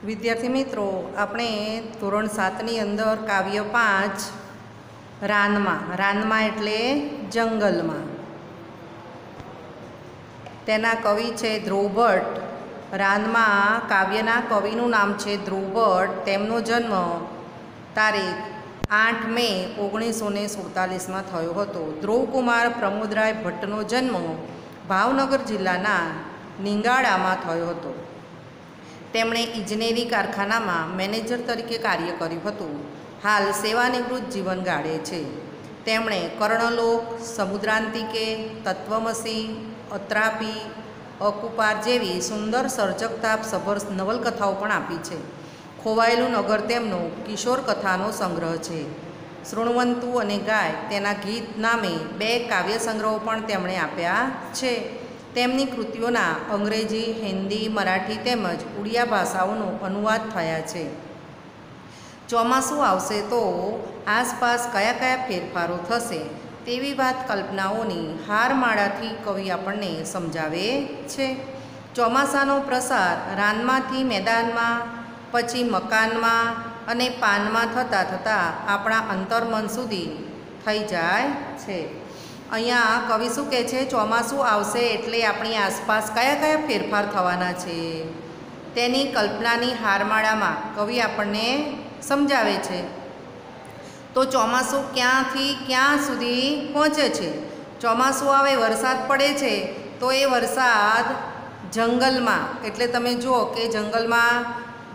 વિદ્યાર્થી મિત્રો, આપણે ધોરણ 7ની અંદર કાવ્ય 5 રાનમાં એટલે જંગલમાં, તેના કવિ છે ધ્રુવ ભટ્ટ. રાનમાં કાવ્યના કવિનું નામ છે ધ્રુવ ભટ્ટ. તેમનો જન્મ તારીખ 8 મે 1947માં થયો હતો. ધ્રુવકુમાર પ્રમોદરાય ભટ્ટનો જન્મ ભાવનગર જિલ્લાના નીંગાળામાં થયો હતો. તેમણે ઇજનેરી કારખાનામાં મેનેજર તરીકે કાર્ય કર્યું હતું. હાલ સેવાનિવૃત્ત જીવન ગાળે છે. તેમણે કર્ણલોક, સમુદ્રાંતિકે, તત્વમસી, અત્રાપી, અકુપાર જેવી સુંદર સર્જકતાસભર નવલકથાઓ પણ આપી છે. ખોવાયેલું નગર તેમનો કિશોર કથાનો સંગ્રહ છે. શૃણવંતુ અને ગાય તેના ગીત નામે 2 કાવ્ય સંગ્રહો પણ તેમણે આપ્યા છે. તેમની કૃતિઓના અંગ્રેજી, હિન્દી, મરાઠી તેમજ ઉડિયા ભાષાઓનો અનુવાદ થયા છે. ચોમાસું આવશે તો આસપાસ કયા કયા ફેરફારો થશે તેવી વાત કલ્પનાઓની હારમાળાથી કવિ આપણને સમજાવે છે. ચોમાસાનો પ્રસાર રાનમાંથી મેદાનમાં, પછી મકાનમાં અને પાનમાં થતાં આપણા અંતર્મન સુધી થઈ જાય છે. અહીંયા કવિ શું કહે છે? ચોમાસું આવશે એટલે આપણી આસપાસ કયા કયા ફેરફાર થવાના છે તેની કલ્પનાની હારમાળામાં કવિ આપણને સમજાવે છે. તો ચોમાસું ક્યાંથી ક્યાં સુધી પહોંચે છે? ચોમાસું આવે, વરસાદ પડે છે, તો એ વરસાદ જંગલમાં, એટલે તમે જુઓ કે જંગલમાં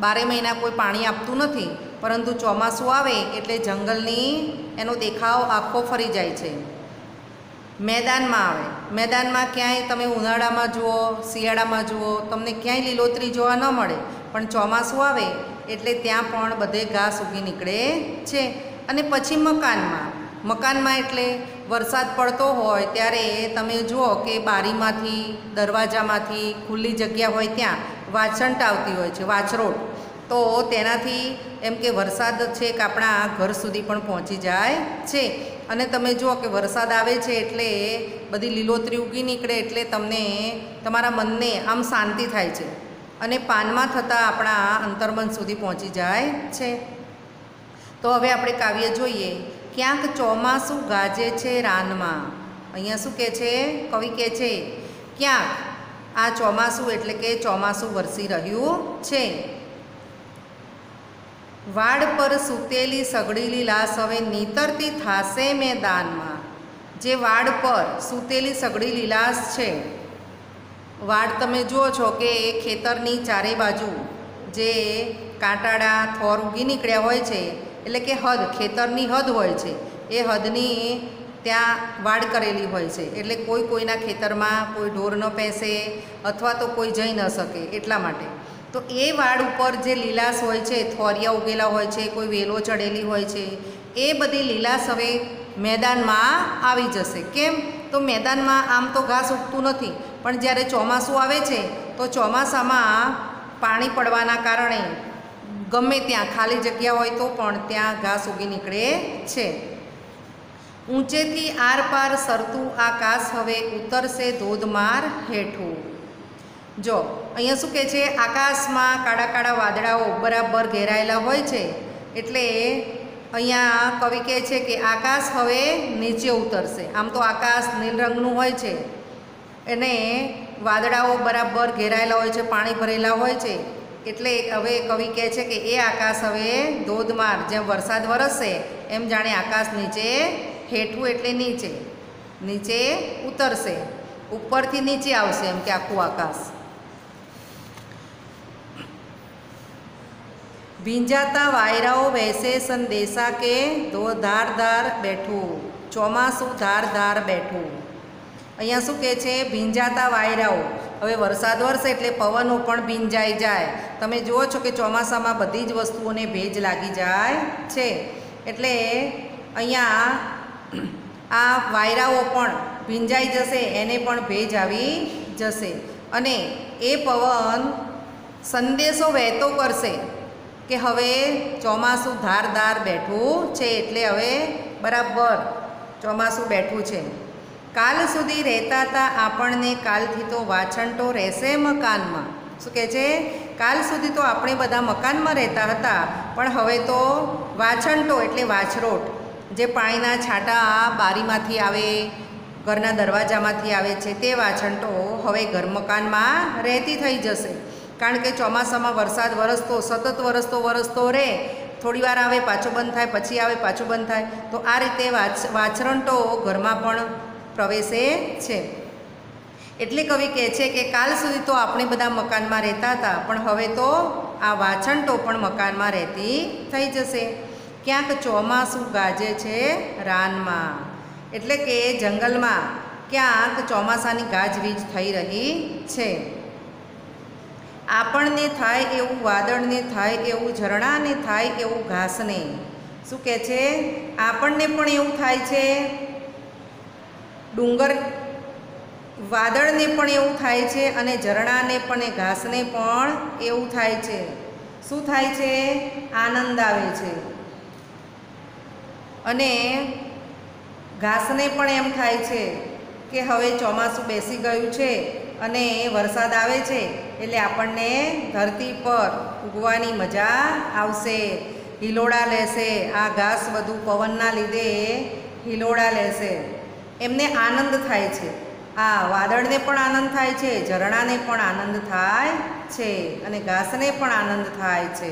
12 મહિના કોઈ પાણી આપતું નથી, પરંતુ ચોમાસું આવે એટલે જંગલની એનો દેખાવ આખો ફરી જાય છે. મેદાનમાં આવે, મેદાનમાં ક્યાંય તમે ઉનાળામાં જુઓ, શિયાળામાં જુઓ, તમને ક્યાંય લીલોતરી જોવા ન મળે, પણ ચોમાસું આવે એટલે ત્યાં પણ બધે ઘાસ ઉગી નીકળે છે. અને પછી મકાનમાં એટલે વરસાદ પડતો હોય ત્યારે તમે જુઓ કે બારીમાંથી, દરવાજામાંથી, ખુલ્લી જગ્યા હોય ત્યાં વાછંટ આવતી હોય છે, વાછરોટ. તો તેનાથી એમ કે વરસાદ છે કે આપણા ઘર સુધી પણ પહોંચી જાય છે. અને તમે જુઓ કે વરસાદ આવે છે એટલે બધી લીલોતરી ઉગી નીકળે એટલે તમને તમારા મનને આમ શાંતિ થાય છે અને પાનમાં થતાં આપણા અંતર્મન સુધી પહોંચી જાય છે. તો હવે આપણે કાવ્ય જોઈએ. ક્યાંક ચોમાસું ગાજે છે રાનમાં. અહીંયા શું કહે છે? કવિ કહે છે ક્યાંક આ ચોમાસું એટલે કે ચોમાસું વરસી રહ્યું છે. વાડ પર સૂતેલી સગડેલી લાશ હવે નીતરતી થાશે મેદાનમાં. જે વાડ પર સૂતેલી સગડેલી લાશ છે, વાડ તમે જુઓ છો કે એ ખેતરની ચારે બાજુ જે કાંટાળા થોર ઉગી નીકળ્યા હોય છે, એટલે કે હદ, ખેતરની હદ હોય છે, એ હદની ત્યાં વાડ કરેલી હોય છે. એટલે કોઈના ખેતરમાં કોઈ ઢોર ન પેસે અથવા તો કોઈ જઈ ન શકે એટલા માટે. તો એ વાડ ઉપર જે લીલાશ હોય છે, થોરિયા ઉગેલા હોય છે, કોઈ વેલો ચડેલી હોય છે, એ બધી લીલાશ હવે મેદાનમાં આવી જશે. કેમ? તો મેદાનમાં આમ તો ઘાસ ઉગતું નથી, પણ જ્યારે ચોમાસું આવે છે તો ચોમાસામાં પાણી પડવાના કારણે ગમે ત્યાં ખાલી જગ્યા હોય તો પણ ત્યાં ઘાસ ઉગી નીકળે છે. ઊંચેથી આરપાર સરતું આકાશ હવે ઉતરશે ધોધમાર હેઠું. જો અહીંયા શું કહે છે? આકાશમાં કાળા કાળા વાદળાઓ બરાબર ઘેરાયેલા હોય છે, એટલે અહીંયા કવિ કહે છે કે આકાશ હવે નીચે ઉતરશે. આમ તો આકાશ નીલ રંગનું હોય છે અને વાદળાઓ બરાબર ઘેરાયેલા હોય છે, પાણી ભરેલા હોય છે, એટલે હવે કવિ કહે છે કે એ આકાશ હવે ધોધમાર, જેમ વરસાદ વરસશે એમ જાણે આકાશ નીચે, હેઠું એટલે નીચે ઉતરશે, ઉપરથી નીચે આવશે, એમ કે આખું આકાશ. ભીંજાતા વાયરાઓ વહેશે સંદેશા કે ધાર ધાર બેઠું. ચોમાસું ધાર ધાર બેઠું. અહીંયા શું કહે છે? ભીંજાતા વાયરાઓ. હવે વરસાદ વરસે એટલે પવનો પણ ભીંજાઈ જાય. તમે જુઓ છો કે ચોમાસામાં બધી જ વસ્તુઓને ભેજ લાગી જાય છે, એટલે અહીંયા આ વાયરાઓ પણ ભીંજાઈ જશે, એને પણ ભેજ આવી જશે અને એ પવન સંદેશો વહેતો કરશે કે હવે ચોમાસું ધારદાર બેઠું છે, એટલે હવે બરાબર ચોમાસું બેઠું છે. કાલ સુધી રહેતા હતા આપણને, કાલથી તો વાછંટો રહેશે મકાનમાં. શું કહે છે? કાલ સુધી તો આપણે બધા મકાનમાં રહેતા હતા, પણ હવે તો વાછંટો એટલે વાછરોટ, જે પાણીના છાંટા બારીમાંથી આવે, ઘરના દરવાજામાંથી આવે છે, તે વાછંટો હવે ઘર મકાનમાં રહેતી થઈ જશે. કારણ કે ચોમાસામાં વરસાદ સતત વરસતો રહે, થોડી વાર આવે પાછો બંધ થાય, પછી આવે પાછું બંધ થાય, તો આ રીતે વાછરંટો ઘરમાં પણ પ્રવેશે છે. એટલે કવિ કહે છે કે કાલ સુધી તો આપણે બધા મકાનમાં રહેતા હતા, પણ હવે તો આ વાછંટો પણ મકાનમાં રહેતી થઈ જશે. ક્યાંક ચોમાસું ગાજે છે રાનમાં, એટલે કે જંગલમાં ક્યાંક ચોમાસાની ગાજવીજ થઈ રહી છે. આપણને થાય એવું વાદળને થાય એવું ઝરણાને થાય એવું ઘાસને. શું કહે છે? આપણને પણ એવું થાય છે, વાદળને પણ એવું થાય છે, અને ઝરણાને પણ ઘાસને પણ એવું થાય છે. શું થાય છે? આનંદ આવે છે. અને ઘાસને પણ એમ થાય છે કે હવે ચોમાસું બેસી ગયું છે અને વરસાદ આવે છે, એટલે આપણને ધરતી પર ઉગવાની મજા આવશે, હિલોડા લેશે. આ ઘાસ બધું પવનના લીધે હિલોડા લેશે, એમને આનંદ થાય છે. આ વાદળને પણ આનંદ થાય છે, ઝરણાને પણ આનંદ થાય છે, અને ઘાસને પણ આનંદ થાય છે.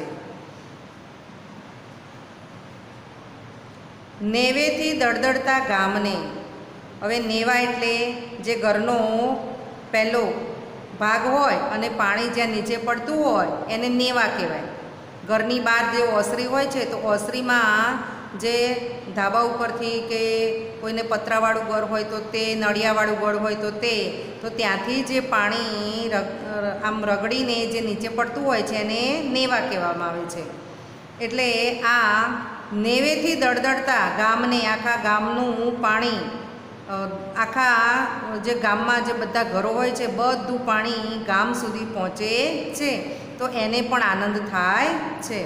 નેવેથી દળદળતા ગામને. હવે નેવા એટલે જે ઘરનો પહેલો ભાગ હોય અને પાણી જ્યાં નીચે પડતું હોય એને નેવા કહેવાય. ઘરની બહાર જે ઓસરી હોય છે, તો ઓસરીમાં જે ધાબા ઉપરથી કે કોઈને પતરાવાળું ઘર હોય તો તે, નળિયાવાળું ઘર હોય તો ત્યાંથી જે પાણી આમ રગડીને જે નીચે પડતું હોય છે એને નેવા કહેવામાં આવે છે. એટલે આ નેવેથી દળદળતા ગામને, આખા ગામનું પાણી, આખા જે ગામમાં જે બધા ઘરો હોય છે બધું પાણી ગામ સુધી પહોંચે છે, તો એને પણ આનંદ થાય છે.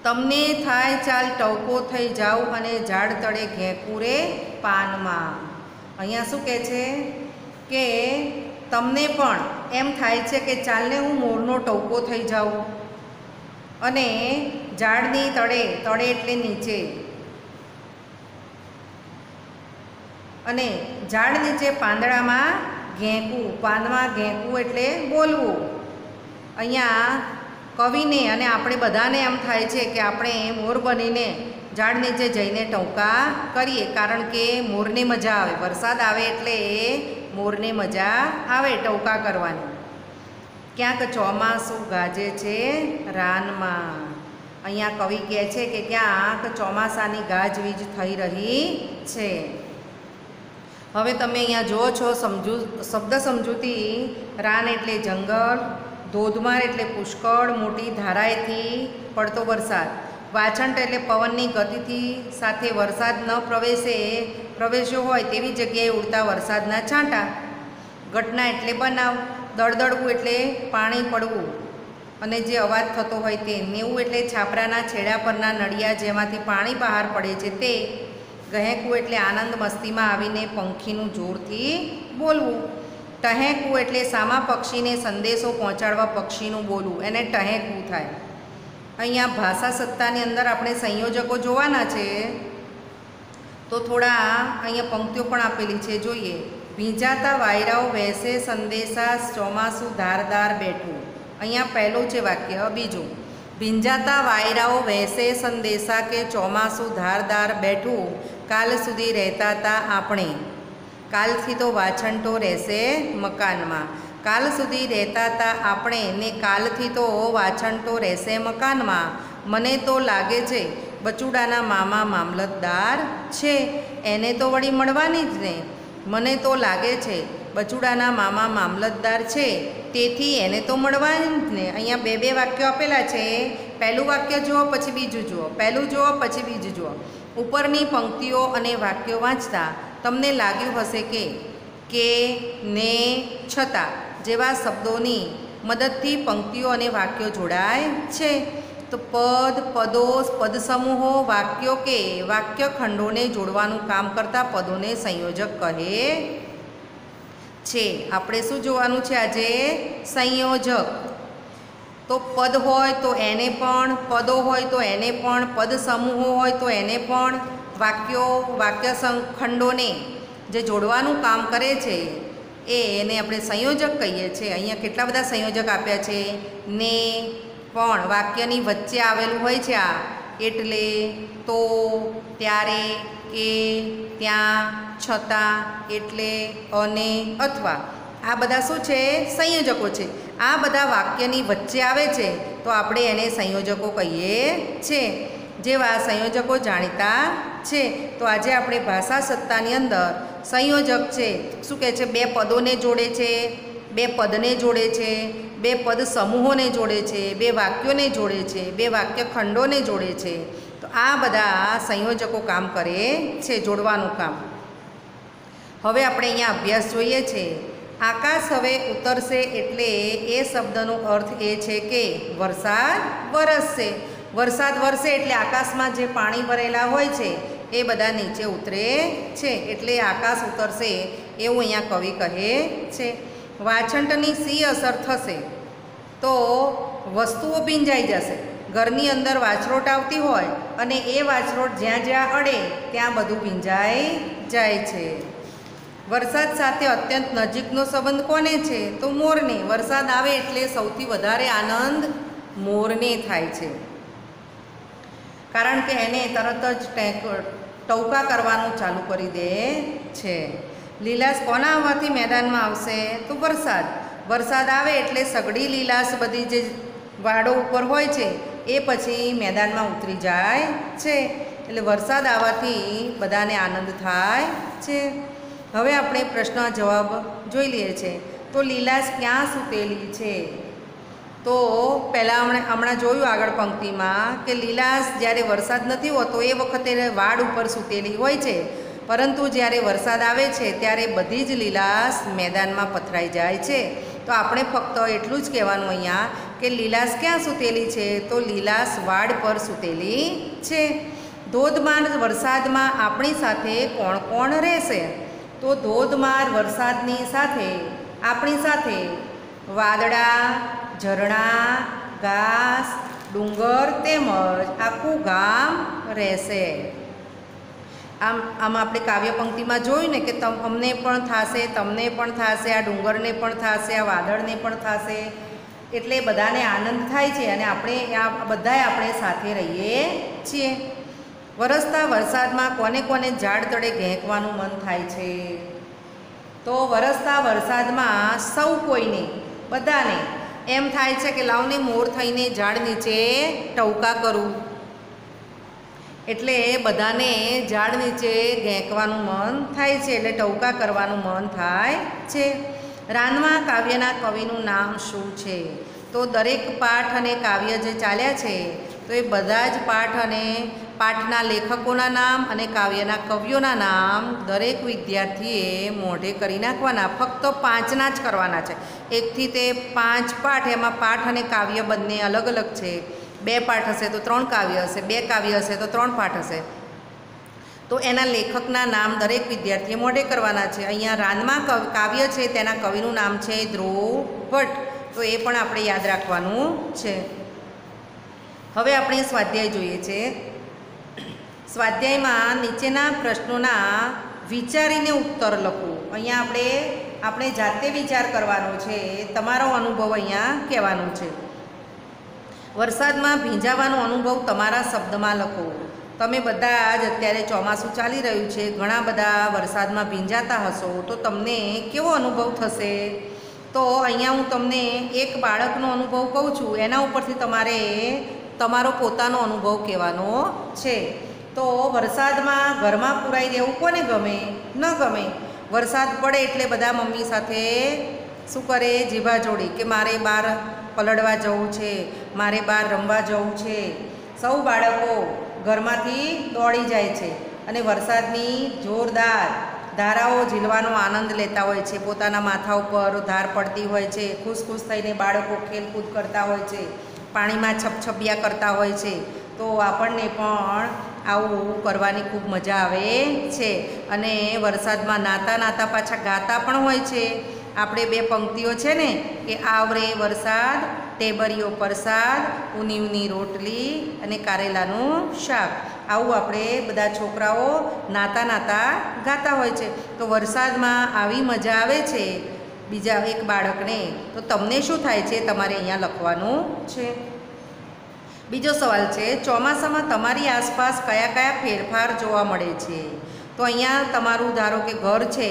તમને થાય ચાલ ટવકો થઈ જાઉં અને ઝાડ તળે ઘેંકું રે પાનમાં. અહીંયા શું કહે છે કે તમને પણ એમ થાય છે કે ચાલને હું મોરનો ટવકો થઈ જાઉં અને ઝાડની તળે એટલે નીચે, અને ઝાડ નીચે પાંદડામાં ઘેંકું, પાનમાં ઘેંકું એટલે બોલવું. અહીંયા કવિને અને આપણે બધાને એમ થાય છે કે આપણે મોર બનીને ઝાડ નીચે જઈને ટવકા કરીએ, કારણ કે મોરને મજા આવે. વરસાદ આવે એટલે મોરને મજા આવે ટવકા કરવાની. ક્યાંક ચોમાસું ગાજે છે રાનમાં. અહીંયા કવિ કહે છે કે ક્યાંક ચોમાસાની ગાજવીજ થઈ રહી છે. હવે તમે અહીંયા જુઓ છો શબ્દ સમજૂતી. રાન એટલે જંગલ, ધોધમાર એટલે પુષ્કળ મોટી ધારાએથી પડતો વરસાદ, વાછંટ એટલે પવનની ગતિથી સાથે વરસાદ ન પ્રવેશ્યો હોય તેવી જગ્યાએ ઉડતા વરસાદના છાંટા, ઘટના એટલે બનાવ, દળદળવું એટલે પાણી પડવું અને જે અવાજ થતો હોય તે, નેવું એટલે છાપરાના છેડા પરના નળિયા જેમાંથી પાણી બહાર પડે છે તે, ગહેકવું એટલે આનંદ મસ્તીમાં આવીને પંખીનું જોરથી બોલવું, ટહેકવું એટલે સામા પક્ષીને સંદેશો પહોંચાડવા પક્ષીનું બોલવું, એને ટહેકવું થાય. અહીંયા ભાષા સત્તાની અંદર આપણે સંયોજકો જોવાના છે, તો થોડા અહીંયા પંક્તિઓ પણ આપેલી છે, જોઈએ. ભીંજાતા વાયરાઓ વહેશે સંદેશા, ચોમાસું ધારદાર બેઠું. અહીંયા પહેલું છે વાક્ય. બીજું, ભીંજાતા વાયરાઓ વહેશે સંદેશા કે ચોમાસું ધારદાર બેઠું, કાલ સુધી રહેતા હતા આપણે. કાલથી તો વાછંટો રહેશે મકાનમાં. કાલ સુધી રહેતા હતા આપણે ને કાલથી તો વાછંટો રહેશે મકાનમાં. મને તો લાગે છે બચુડાના મામા મામલતદાર છે, એને તો વળી મળવાની જ ને. મને તો લાગે છે બચુડાના મામા મામલતદાર છે, તેથી એને તો મળવાની જ ને. અહીંયા બે વાક્યો આપેલા છે. પહેલું વાક્ય જુઓ પછી બીજું જુઓ, પહેલું જુઓ પછી બીજું જુઓ. ઉપરની પંક્તિઓ અને વાક્યો વાંચતા તમને લાગ્યું હશે કે ને છતાં જેવા શબ્દોની મદદથી પંક્તિઓ અને વાક્યો જોડાય છે. તો પદ, પદો, પદસમૂહો, વાક્યો કે વાક્યખંડોને જોડવાનું કામ કરતા પદોને સંયોજક કહે છે. આપણે શું જોવાનું છે આજે? સંયોજક. તો પદ હોય તો એને પણ, પદો હોય તો એને પણ, પદ સમૂહો હોય તો એને પણ, વાક્યો, વાક્ય ખંડોને જે જોડવાનું કામ કરે છે એને આપણે સંયોજક કહીએ છીએ. અહીંયા કેટલા બધા સંયોજક આપ્યા છે. ને, પણ વાક્યની વચ્ચે આવેલું હોય છે આ, એટલે, તો, ત્યારે, કે, ત્યાં, છતાં, એટલે, અને, અથવા આ બધા શું છે? સંયોજકો છે. આ બધા વાક્યની વચ્ચે આવે છે તો આપણે એને સંયોજકો કહીએ છીએ. જેવા સંયોજકો જાણીતા છે. તો આજે આપણે ભાષા સત્તાની અંદર સંયોજક છે શું કહે છે? બે પદોને જોડે છે, બે પદને જોડે છે, બે પદ સમૂહોને જોડે છે, બે વાક્યોને જોડે છે, બે વાક્ય ખંડોને જોડે છે. તો આ બધા સંયોજકો કામ કરે છે, જોડવાનું કામ. હવે આપણે અહીંયા અભ્યાસ જોઈએ છે. આકાશ હવે ઉતરશે એટલે એ શબ્દનો અર્થ એ છે કે વરસાદ વરસશે. વરસાદ વરસે એટલે આકાશમાં જે પાણી ભરેલા હોય છે એ બધા નીચે ઉતરે છે, એટલે આકાશ ઉતરશે એવું અહીંયા કવિ કહે છે. વાછંટની શી અસર થશે? તો વસ્તુઓ ભીંજાઈ જશે. ઘરની અંદર વાછરોટ આવતી હોય અને એ વાછરોટ જ્યાં જ્યાં અડે ત્યાં બધું ભીંજાઈ જાય છે. વરસાદ સાથે અત્યંત નજીકનો સંબંધ કોને છે? તો મોરને. વરસાદ આવે એટલે સૌથી વધારે આનંદ મોરને થાય છે, કારણ કે એને તરત જ ટહુકા કરવાનું ચાલુ કરી દે છે. લીલાશ કોના આવવાથી મેદાનમાં આવશે? તો વરસાદ. વરસાદ આવે એટલે સઘળી લીલાશ બધી જે વાડો ઉપર હોય છે એ પછી મેદાનમાં ઉતરી જાય છે. એટલે વરસાદ આવવાથી બધાને આનંદ થાય છે. હવે આપણે પ્રશ્ન જવાબ જોઈ લઈએ છીએ. તો લીલાશ ક્યાં સૂતેલી છે? તો પહેલાં હમણાં જોયું આગળ પંક્તિમાં કે લીલાશ જ્યારે વરસાદ નથી હોતો એ વખતે વાડ ઉપર સૂતેલી હોય છે, પરંતુ જ્યારે વરસાદ આવે છે ત્યારે બધી જ લીલાશ મેદાનમાં પથરાઈ જાય છે. તો આપણે ફક્ત એટલું જ કહેવાનું અહીંયા કે લીલાશ ક્યાં સૂતેલી છે? તો લીલાશ વાડ પર સૂતેલી છે. ધોધમાર વરસાદમાં આપણી સાથે કોણ કોણ રહેશે? તો ધોધમાર વરસાદની સાથે આપણી સાથે વાદળા, ઝરણા, ઘાસ, ડુંગર તેમજ આખું ગામ રહેશે. આમાં આપણે કાવ્ય પંક્તિમાં જોયું ને કે અમને પણ થશે, તમને પણ થશે, આ ડુંગરને પણ થશે, આ વાદળને પણ થશે, એટલે બધાને આનંદ થાય છે અને આપણે બધાએ આપણે સાથે રહીએ છીએ. વરસતા વરસાદમાં કોને કોને ઝાડ તળે ઘેંકવાનું મન થાય છે? તો વરસતા વરસાદમાં સૌ કોઈને, બધાને એમ થાય છે કે લાવને મોર થઈને ઝાડ નીચે ટહુકા કરું. એટલે બધાને ઝાડ નીચે ઘેંકવાનું મન થાય છે, એટલે ટહુકા કરવાનું મન થાય છે. રાનમાં કાવ્યના કવિનું નામ શું છે? તો દરેક પાઠ અને કાવ્ય જે ચાલ્યા છે તો એ બધા જ પાઠ અને પાઠના લેખકોના નામ અને કાવ્યના કવિઓના નામ દરેક વિદ્યાર્થીએ મોઢે કરી નાખવાના. ફક્ત 5ના જ કરવાના છે. 1થી તે 5 પાઠ, એમાં પાઠ અને કાવ્ય બંને અલગ અલગ છે. 2 પાઠ હશે તો 3 કાવ્ય હશે, 2 કાવ્ય હશે તો 3 પાઠ હશે. તો એના લેખકના નામ દરેક વિદ્યાર્થીએ મોઢે કરવાના છે. અહીંયા રાનમાં કાવ્ય છે તેના કવિનું નામ છે ધ્રુવ ભટ્ટ, તો એ પણ આપણે યાદ રાખવાનું છે. હવે આપણે સ્વાધ્યાય જોઈએ છે. સ્વાધ્યાયમાં નીચેના પ્રશ્નોના વિચારીને ઉત્તર લખવું. અહીંયા આપણે જાતે વિચાર કરવાનો છે, તમારો અનુભવ અહીંયા કહેવાનો છે. વરસાદમાં ભીંજાવાનો અનુભવ તમારા શબ્દમાં લખો. તમે બધા જ અત્યારે ચોમાસું ચાલી રહ્યું છે, ઘણા બધા વરસાદમાં ભીંજાતા હશો, તો તમને કેવો અનુભવ થશે? તો અહીંયા હું તમને એક બાળકનો અનુભવ કહું છું, એના ઉપરથી તમારે તમારો પોતાનો અનુભવ કહેવાનો છે. તો વરસાદમાં ઘરમાં પુરાઈ રહેવું કોને ગમે? ન ગમે. વરસાદ પડે એટલે બધા મમ્મી સાથે શું કરે? જીભા જોડી કે મારે બહાર પલળવા જવું છે, મારે બહાર રમવા જવું છે. સૌ બાળકો ઘરમાંથી દોડી જાય છે અને વરસાદની જોરદાર ધારાઓ ઝીલવાનો આનંદ લેતા હોય છે. પોતાના માથા ઉપર ધાર પડતી હોય છે, ખુશ ખુશ થઈને બાળકો ખેલકૂદ કરતા હોય છે, પાણીમાં છપછપિયા કરતા હોય છે. તો આપણને પણ આવું કરવાની ખૂબ મજા આવે છે અને વરસાદમાં નાતા નાતા પાછા ગાતા પણ હોય છે. આપણે બે પંક્તિઓ છે ને કે આવરે વરસાદ, ટેબરિયો પરસાદ, ઊની ઊની રોટલી અને કારેલાનું શાક, આવું આપણે બધા છોકરાઓ નાતા નાતા ગાતા હોય છે. તો વરસાદમાં આવી મજા આવે છે બીજા એક બાળકને, તો તમને શું થાય છે તમારે અહીંયા લખવાનું છે. બીજો સવાલ છે, ચોમાસામાં તમારી આસપાસ કયા કયા ફેરફાર જોવા મળે છે. તો અહીંયા તમારું ધારો કે ઘર છે,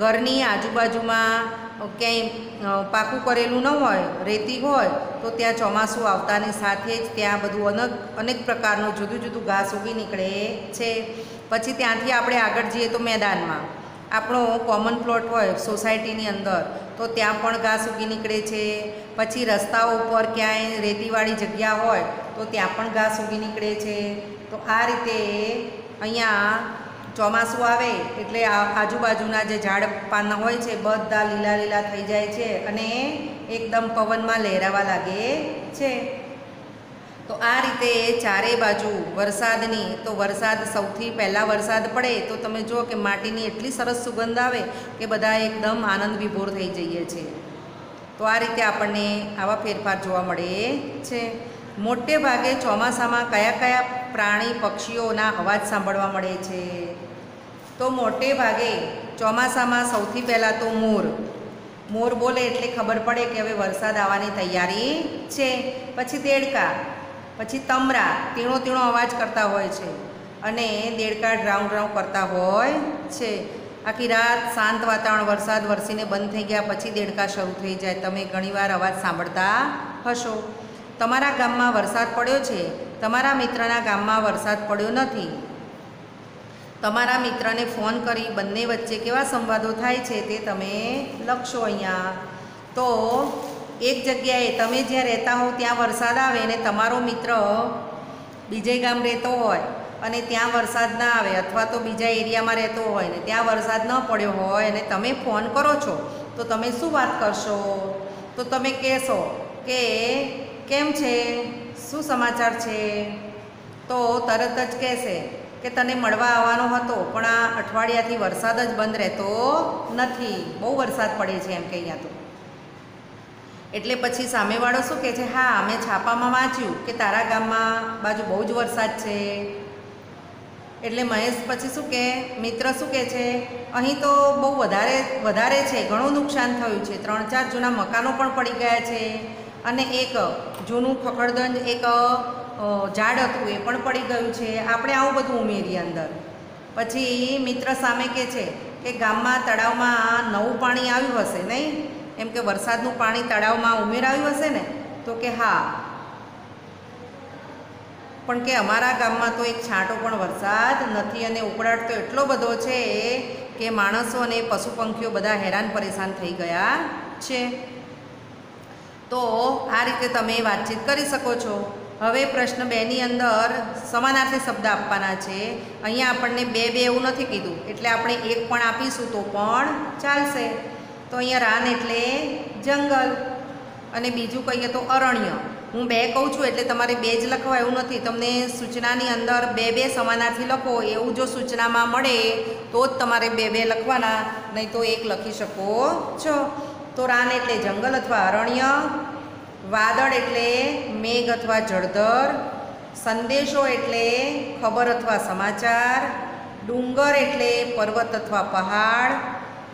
ઘરની આજુબાજુમાં ક્યાંય પાકું કરેલું ન હોય, રેતી હોય, તો ત્યાં ચોમાસું આવતાની સાથે જ ત્યાં બધું અનેક પ્રકારનું જુદું જુદું ઘાસ ઉગી નીકળે છે. પછી ત્યાંથી આપણે આગળ જઈએ તો મેદાનમાં આપણો કોમન પ્લોટ હોય સોસાયટીની અંદર, તો ત્યાં પણ ઘાસ ઉગી નીકળે છે. પછી રસ્તાઓ ઉપર ક્યાંય રેતીવાળી જગ્યા હોય તો ત્યાં પણ ઘાસ ઉગી નીકળે છે. તો આ રીતે અહીંયા ચોમાસું આવે એટલે આજુબાજુના જે ઝાડ પાન હોય છે બધા લીલા લીલા થઈ જાય છે અને એકદમ પવનમાં લહેરાવા લાગે છે. તો આ રીતે ચારે બાજુ વરસાદની, તો વરસાદ સૌથી પહેલાં વરસાદ પડે તો તમે જુઓ કે માટીની એટલી સરસ સુગંધ આવે કે બધા એકદમ આનંદ વિભોર થઈ જઈએ છીએ. તો આ રીતે આપણને આવા ફેરફાર જોવા મળે છે. મોટે ભાગે ચોમાસામાં કયા કયા પ્રાણી પક્ષીઓના અવાજ સાંભળવા મળે છે. તો મોટે ભાગે ચોમાસામાં સૌથી પહેલાં તો મોર બોલે એટલે ખબર પડે કે હવે વરસાદ આવવાની તૈયારી છે. પછી દેડકા, પછી તમરા તીણો તીણો અવાજ કરતા હોય છે અને દેડકા ડ્રાઉં ડ્રાઉં કરતા હોય છે. આખી રાત શાંત વાતાવરણ, વરસાદ વરસીને બંધ થઈ ગયા પછી દેડકા શરૂ થઈ જાય. તમે ઘણીવાર અવાજ સાંભળતા હશો. તમારા ગામમાં વરસાદ પડ્યો છે, તમારા મિત્રના ગામમાં વરસાદ પડ્યો નથી. તમારા મિત્રને ફોન કરી બંને વચ્ચે કેવા સંવાદો થાય છે તે તમે લખશો અહીંયા. તો એક જગ્યાએ તમે જ્યાં રહેતા હો ત્યાં વરસાદ આવે અને તમારો મિત્ર બીજે ગામ રહેતો હોય અને ત્યાં વરસાદ ના આવે, અથવા તો બીજા એરિયામાં રહેતો હોય ને ત્યાં વરસાદ ન પડ્યો હોય અને તમે ફોન કરો છો, તો તમે શું વાત કરશો? તો તમે કહેશો કે કેમ છે, શું સમાચાર છે? તો તરત જ કહેશે કે તને મળવા આવવાનો હતો પણ આ અઠવાડિયાથી વરસાદ જ બંધ રહેતો નથી, બહુ વરસાદ પડે છે એમ કે અહીંયા તો. એટલે પછી સામેવાળો શું કહે છે, હા અમે છાપામાં વાંચ્યું કે તારા ગામમાં બાજુ બહુ જ વરસાદ છે. એટલે મહેશ પછી શું કહે, મિત્ર શું કહે છે, અહીં તો બહુ વધારે છે, ઘણું નુકસાન થયું છે, 3-4 જૂના મકાનો પણ પડી ગયા છે અને એક જૂનું ખખડધજ એક ઝાડ હતું એ પણ પડી ગયું છે. આપણે આવું બધું ઉમેરીએ અંદર. પછી મિત્ર સામે કહે છે કે ગામમાં તળાવમાં નવું પાણી આવ્યું હશે નહીં, એમ કે વરસાદનું પાણી તળાવમાં ઉમેરાયું હશે ને? તો કે હા, પણ કે અમારા ગામમાં તો એક છાંટો પણ વરસાદ નથી અને ઉકળાટ તો એટલો બધો છે કે માણસો અને પશુ પંખીઓ બધા હેરાન પરેશાન થઈ ગયા છે. તો આ રીતે તમે વાતચીત કરી શકો છો. હવે પ્રશ્ન 2ની અંદર સમાનાર્થી શબ્દ આપવાના છે. અહીંયા આપણને બે એવું નથી કીધું એટલે આપણે એક પણ આપીશું તો પણ ચાલશે. તો અહીંયા રાન એટલે જંગલ અને બીજું કહીએ તો અરણ્ય. હું 2 કહું છું એટલે તમારે 2 જ લખવા એવું નથી. તમને સૂચનાની અંદર 2 સમાનાર્થી લખો એવું જો સૂચનામાં મળે તો જ તમારે 2 લખવાના, નહીં તો 1 લખી શકો છો. તો રાન એટલે જંગલ અથવા અરણ્ય, વાદળ એટલે મેઘ અથવા જળધર, સંદેશો એટલે ખબર અથવા સમાચાર, ડુંગર એટલે પર્વત અથવા પહાડ,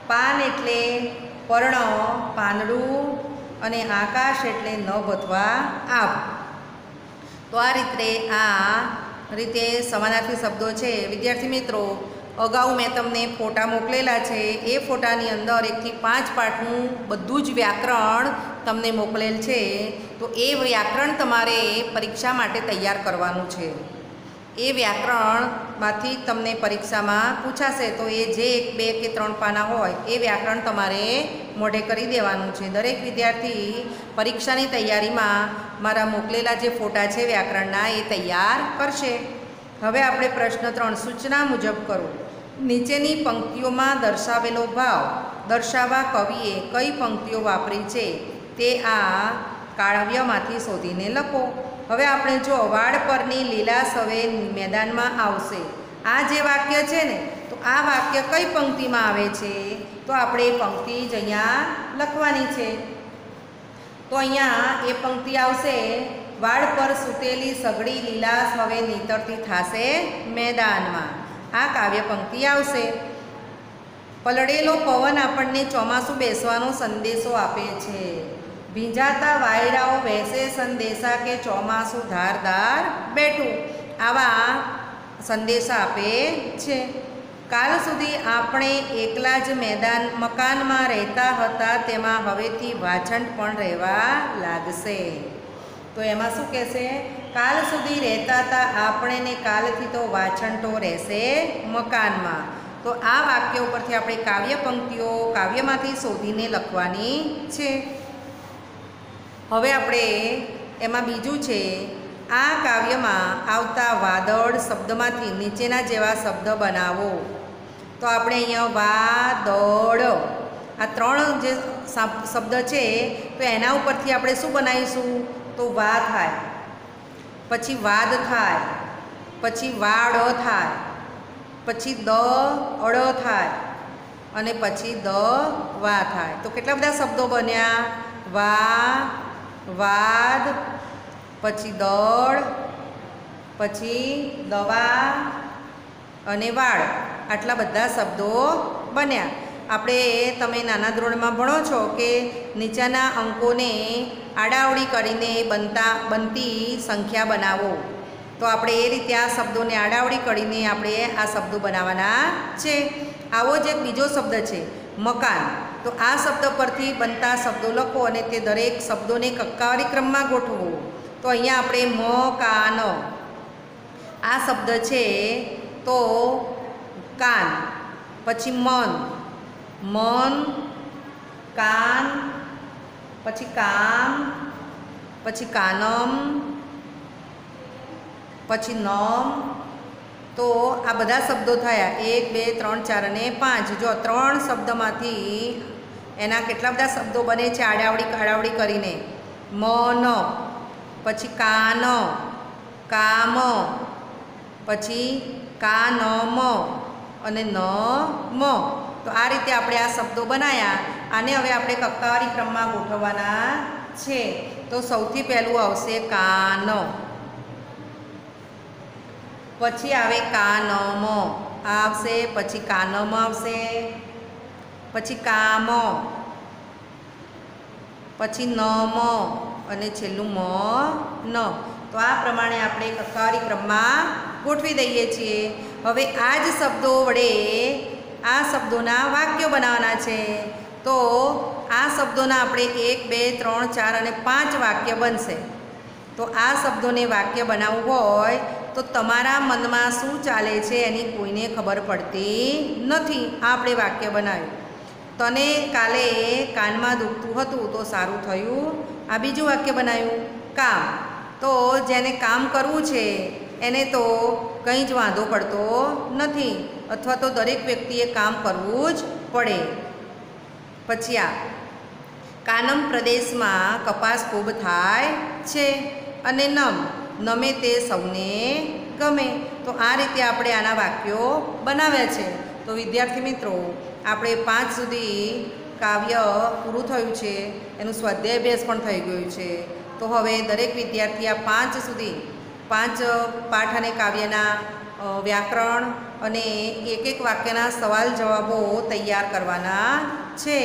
પાન એટલે પર્ણ પાંદડું અને આકાશ એટલે નભ અથવા આભ. તો આ રીતે સમાનાર્થી શબ્દો છે. વિદ્યાર્થી મિત્રો, અગાઉ મેં તમને ફોટા મોકલેલા છે. એ ફોટાની અંદર 1 થી 5 પાઠનું બધું જ વ્યાકરણ તમને મોકલેલ છે. તો એ વ્યાકરણ તમારે પરીક્ષા માટે તૈયાર કરવાનું છે. એ વ્યાકરણમાંથી તમને પરીક્ષામાં પૂછાશે તો એ જે 1, 2 કે 3 પાના હોય એ વ્યાકરણ તમારે મોઢે કરી દેવાનું છે. દરેક વિદ્યાર્થી પરીક્ષાની તૈયારીમાં મારા મોકલેલા જે ફોટા છે વ્યાકરણના એ તૈયાર કરશે. હવે આપણે પ્રશ્ન 3 સૂચના મુજબ કરો. નીચેની પંક્તિઓમાં દર્શાવેલો ભાવ દર્શાવવા કવિએ કઈ પંક્તિઓ વાપરી છે તે આ કાવ્યમાંથી શોધીને લખો. હવે આપણે જો વાડ પરની લીલા સવે મેદાનમાં આવશે, આ જે વાક્ય છે ને, તો આ વાક્ય કઈ પંક્તિમાં આવે છે? તો આપણે એ પંક્તિ જ અહીંયા લખવાની છે. તો અહીંયા એ પંક્તિ આવશે, વાડ પર સૂતેલી સઘળી લીલાશ હવે નીતરતી થાશે મેદાનમાં. આ કાવ્ય પંક્તિ આવશે. પલળેલો પવન આપણને ચોમાસું બેસવાનો સંદેશો આપે છે. ભીંજાતા વાયરાઓ વહેશે સંદેશા કે ચોમાસું ધારદાર બેઠું. આવા સંદેશા આપે છે. કાલ સુધી આપણે એકલા જ મકાનમાં રહેતા હતા, તેમાં હવેથી વાછંડ પણ રહેવા લાગશે. તો એમાં શું કહેશે? કાલ સુધી રહેતા હતા આપણે ને કાલથી તો વાછંડો રહેશે મકાનમાં. તો આ વાક્ય ઉપરથી આપણે કાવ્ય પંક્તિઓ કાવ્યમાંથી શોધીને લખવાની છે. હવે આપણે એમાં બીજું છે, આ કાવ્યમાં આવતા વાદળ શબ્દમાંથી નીચેના જેવા શબ્દ બનાવો. તો આપણે અહીંયા વાદળ, આ ત્રણ જે શબ્દ છે તો એના ઉપરથી આપણે શું બનાવીશું? તો વા થાય, પછી વાદ થાય, પછી વાડ થાય, પછી દ અડ થાય અને પછી દ વા થાય. તો કેટલા બધા શબ્દો બન્યા? વા, વાદ, પછી દળ, પછી દવા અને વાડ. આટલા બધા શબ્દો બન્યા. આપણે તમે નાના ધોરણમાં ભણો છો કે નીચેના અંકોને આડાઅવળી કરીને બનતી સંખ્યા બનાવો. તો આપણે એ રીતે આ શબ્દોને આડાઅવળી કરીને આપણે આ શબ્દો બનાવવાના છે. આવો જ એક બીજો શબ્દ છે મકાન. તો આ શબ્દ પરથી બનતા શબ્દો લખો અને તે દરેક શબ્દોને કક્કાવારી ક્રમમાં ગોઠવો. તો અહીંયા આપણે મકાન, આ શબ્દ છે તો કાન, પછી મન, કાન, પછી કામ, પછી કાનમ, પછી નમ. તો આ બધા શબ્દો થયા 1 2 3 4 અને 5. જો 3 શબ્દમાંથી એના કેટલા બધા શબ્દો બને છે આડાવડી કરીને? મન, પછી કાન, કામ, પછી કાનમ અને નમ. તો આ રીતે આપણે આ શબ્દો બનાવ્યા. આને હવે આપણે કક્કાવારી ક્રમમાં ગોઠવવાના છે. તો સૌથી પહેલું આવશે કાન, પછી આવે કાનમ આવશે, પછી કાનમ આવશે, પછી કામ, પછી નમ અને છેલ્લું ન. તો આ પ્રમાણે આપણે કક્કાવારી ક્રમમાં ગોઠવી દઈએ છીએ. હવે આ જ શબ્દો વડે આ શબ્દોના વાક્યો બનાવવાના છે. તો આ શબ્દોના આપણે 1 2 3 4 અને 5 વાક્ય બનશે. તો આ શબ્દોને વાક્ય બનાવવું હોય તો તમારા મનમાં શું ચાલે છે એની કોઈને ખબર પડતી નથી. આ આપણે વાક્ય બનાવ્યું. તને કાલે કાનમાં દુખતું હતું તો સારું થયું. આ બીજું વાક્ય બનાવ્યું કામ. તો જેને કામ કરવું છે એને તો કંઈ જ વાંધો પડતો નથી, અથવા તો દરેક વ્યક્તિએ કામ કરવું જ પડે. પછી આ કાનમ પ્રદેશમાં કપાસ ખૂબ થાય છે અને નમે તે સૌને ગમે. તો આ રીતે આપણે આના વાક્યો બનાવ્યા છે. તો વિદ્યાર્થી મિત્રો, આપણે 5 સુધી કાવ્ય પૂરું થયું છે, એનું સ્વાધ્યાય અભ્યાસ પણ થઈ ગયું છે. તો હવે દરેક વિદ્યાર્થી આ 5 સુધી 5 પાઠ અને કાવ્યના વ્યાકરણ અને એક વાક્યના સવાલ જવાબો તૈયાર કરવાના છે.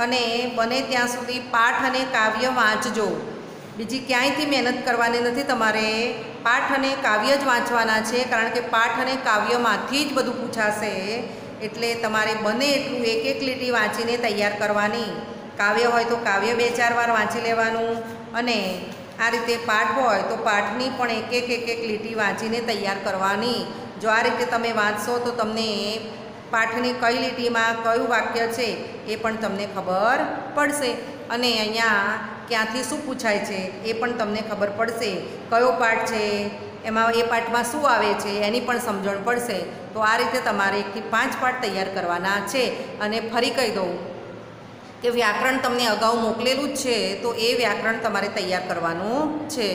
અને બને ત્યાં સુધી પાઠ અને કાવ્ય વાંચજો. બીજી ક્યાંયથી મહેનત કરવાની નથી. તમારે પાઠ અને કાવ્ય જ વાંચવાના છે, કારણ કે પાઠ અને કાવ્યમાંથી જ બધું પૂછાશે. એટલે તમારે બને એટલું એક લીટી વાંચીને તૈયાર કરવાની. કાવ્ય હોય તો કાવ્ય 2-4 વાર વાંચી લેવાનું, અને આ રીતે પાઠ હોય તો પાઠની પણ એક લીટી વાંચીને તૈયાર કરવાની. જો આ રીતે તમે વાંચશો તો તમને પાઠની કઈ લીટીમાં કયું વાક્ય છે એ પણ તમને ખબર પડશે, અને અહીંયા ક્યાંથી શું પૂછાય છે એ પણ તમને ખબર પડશે. કયો પાઠ છે, એમાં એ પાઠમાં શું આવે છે એની પણ સમજણ પડશે. તો આ રીતે તમારે 1 થી 5 પાઠ તૈયાર કરવાના છે. અને ફરી કહી દઉં કે વ્યાકરણ તમને અગાઉ મોકલેલું જ છે, તો એ વ્યાકરણ તમારે તૈયાર કરવાનું છે.